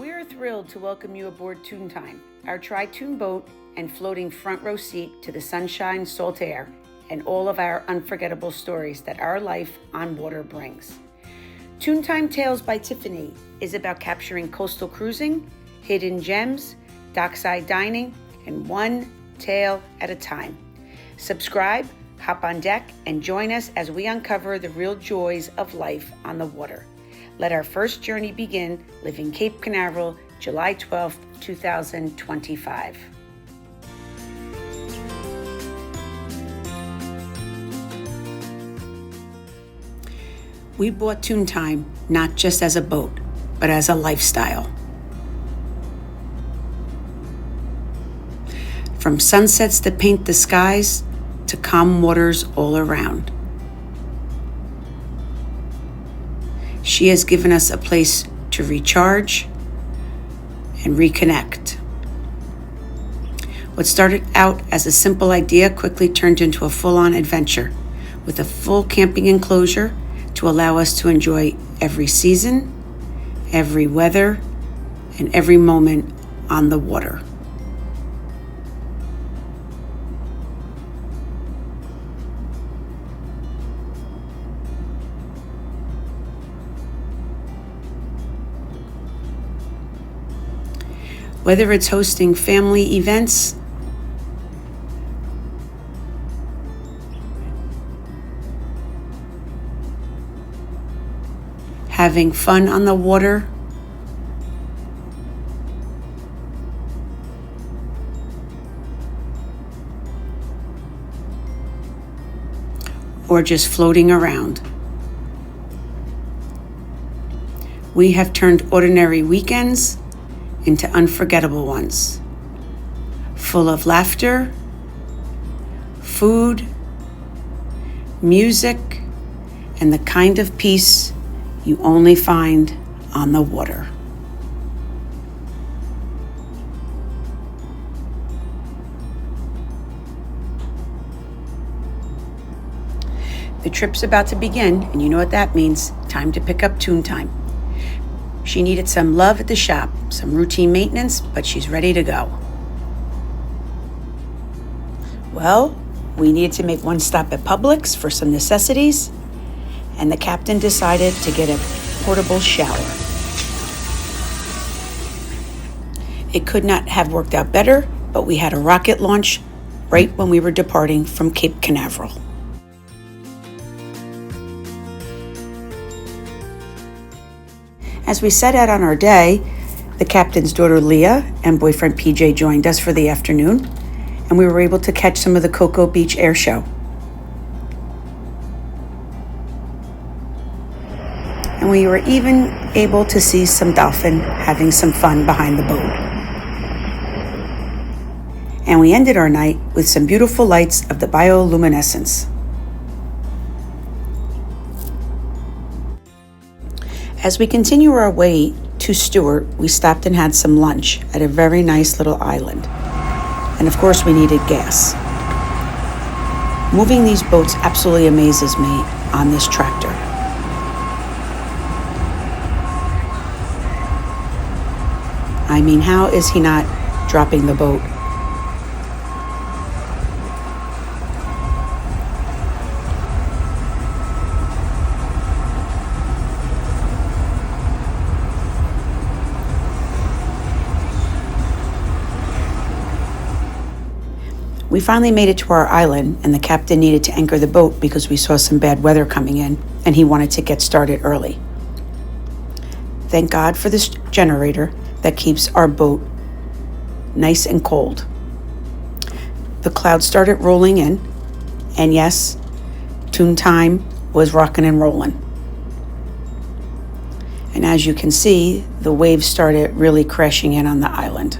We are thrilled to welcome you aboard ToonTime, our tri-toon boat and floating front row seat to the sunshine, salt air, and all of our unforgettable stories that our life on water brings. ToonTime Tales by Tiffany is about capturing coastal cruising, hidden gems, dockside dining, and one tale at a time. Subscribe, hop on deck, and join us as we uncover the real joys of life on the water. Let our first journey begin leaving Cape Canaveral, July 12th, 2025. We bought ToonTime not just as a boat, but as a lifestyle. From sunsets that paint the skies to calm waters all around. She has given us a place to recharge and reconnect. What started out as a simple idea quickly turned into a full-on adventure with a full camping enclosure to allow us to enjoy every season, every weather, and every moment on the water. Whether it's hosting family events, having fun on the water, or just floating around. We have turned ordinary weekends into unforgettable ones, full of laughter, food, music, and the kind of peace you only find on the water. The trip's about to begin, and you know what that means. Time to pick up ToonTime. She needed some love at the shop, some routine maintenance, but she's ready to go. Well, we needed to make one stop at Publix for some necessities, and the captain decided to get a portable shower. It could not have worked out better, but we had a rocket launch right when we were departing from Cape Canaveral. As we set out on our day, the captain's daughter Leah and boyfriend PJ joined us for the afternoon, and we were able to catch some of the Cocoa Beach Air Show. And we were even able to see some dolphin having some fun behind the boat. And we ended our night with some beautiful lights of the bioluminescence. As we continue our way to Stuart, we stopped and had some lunch at a very nice little island. And of course, we needed gas. Moving these boats absolutely amazes me on this tractor. I mean, how is he not dropping the boat? We finally made it to our island, and the captain needed to anchor the boat because we saw some bad weather coming in, and he wanted to get started early. Thank God for this generator that keeps our boat nice and cold. The clouds started rolling in, and yes, ToonTime was rocking and rolling. And as you can see, the waves started really crashing in on the island.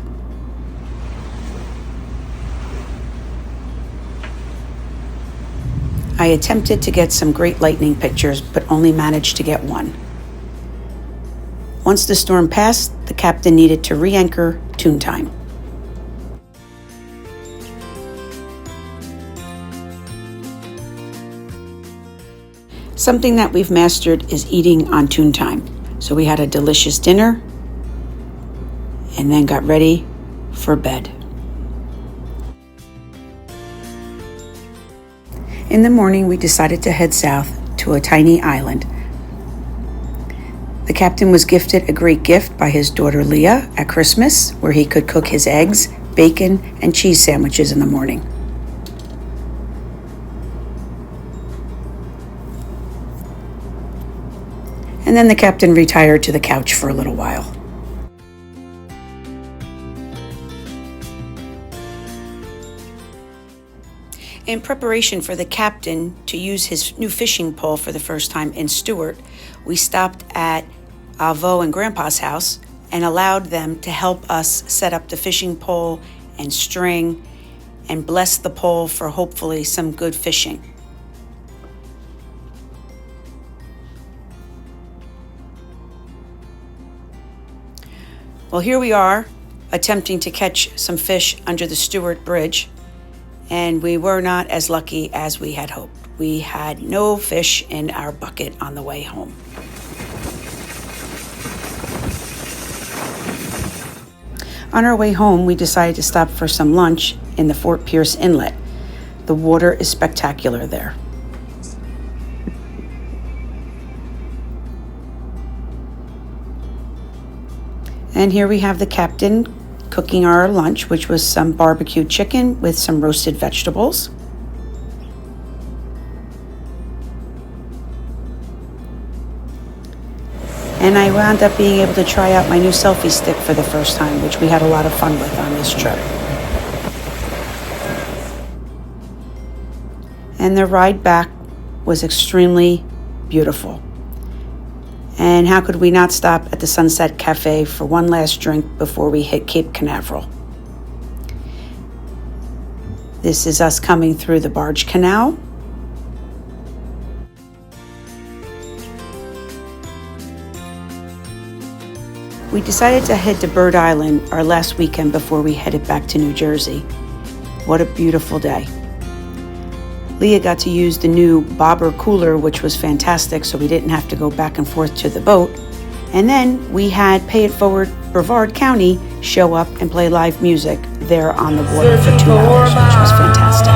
I attempted to get some great lightning pictures, but only managed to get one. Once the storm passed, the captain needed to re-anchor ToonTime. Something that we've mastered is eating on ToonTime. So we had a delicious dinner, and then got ready for bed. In the morning, we decided to head south to a tiny island. The captain was gifted a great gift by his daughter Leah at Christmas, where he could cook his eggs, bacon, and cheese sandwiches in the morning. And then the captain retired to the couch for a little while. In preparation for the captain to use his new fishing pole for the first time in Stuart, we stopped at Avo and Grandpa's house and allowed them to help us set up the fishing pole and string and bless the pole for hopefully some good fishing. Well, here we are attempting to catch some fish under the Stuart Bridge, and we were not as lucky as we had hoped. We had no fish in our bucket on the way home. On our way home, we decided to stop for some lunch in the Fort Pierce Inlet. The water is spectacular there. And here we have the captain cooking our lunch, which was some barbecued chicken with some roasted vegetables. And I wound up being able to try out my new selfie stick for the first time, which we had a lot of fun with on this trip. And the ride back was extremely beautiful. And how could we not stop at the Sunset Cafe for one last drink before we hit Cape Canaveral? This is us coming through the barge canal. We decided to head to Bird Island our last weekend before we headed back to New Jersey. What a beautiful day. Leah got to use the new bobber cooler, which was fantastic, so we didn't have to go back and forth to the boat. And then we had Pay It Forward Brevard County show up and play live music there on the water for 2 hours, which was fantastic.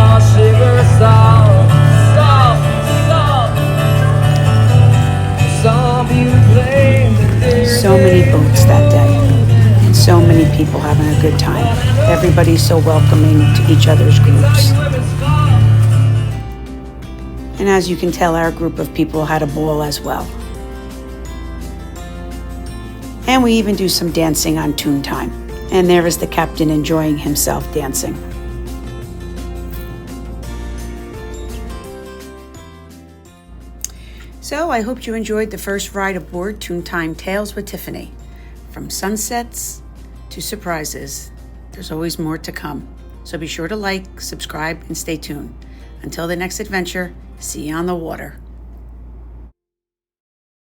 So many boats that day, and so many people having a good time. Everybody's so welcoming to each other's groups. And as you can tell, our group of people had a ball as well. And we even do some dancing on ToonTime. And there is the captain enjoying himself dancing. So I hope you enjoyed the first ride aboard ToonTime Tales with Tiffany. From sunsets to surprises, there's always more to come. So be sure to like, subscribe, and stay tuned. Until the next adventure, see you on the water.